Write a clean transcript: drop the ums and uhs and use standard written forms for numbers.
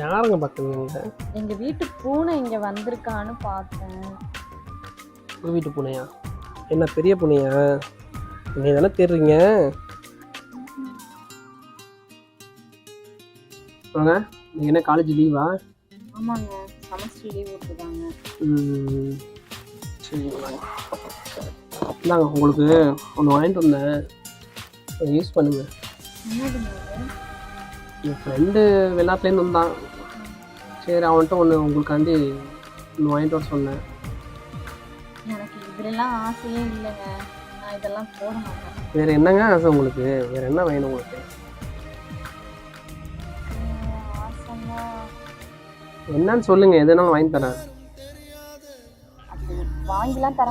யாருங்க பார்க்குறீங்க? எங்க வீட்டு பூனை இங்க வந்திருக்கான்னு பார்த்தேன். உங்கள் வீட்டு பூனையா? என்ன பெரிய பூனையா? நீ தானே தேடுறீங்க? வாங்க. நீங்கள் என்ன காலேஜ் லீவா? ஆமாங்க, செமஸ்டர் லீவ் விட்டுருக்காங்க. சரி வாங்க. இந்தாங்க உங்களுக்கு ஒன்று வாங்கிட்டு வந்தேன், அதை யூஸ் பண்ணுங்க. என்னதுங்க இது? என் ஃப்ரெண்டு வெளிநாட்டுலேருந்து வந்தான், சரி அவன்கிட்ட ஒன்று உங்களுக்காண்டி ஒன்று வாங்கிட்டு வர சொன்னேன். எனக்கு இதுலலாம் ஆசையே இல்லைங்க. நான் இதெல்லாம் போட மாட்டேன். வேறு என்னங்க ஆசை உங்களுக்கு? வேறு என்ன வேணும் உங்களுக்கு? ஆசைன்னா என்னன்னு சொல்லுங்கள், எதுனாலும் வாங்கி தரேன். அது வாங்கிலாம் தர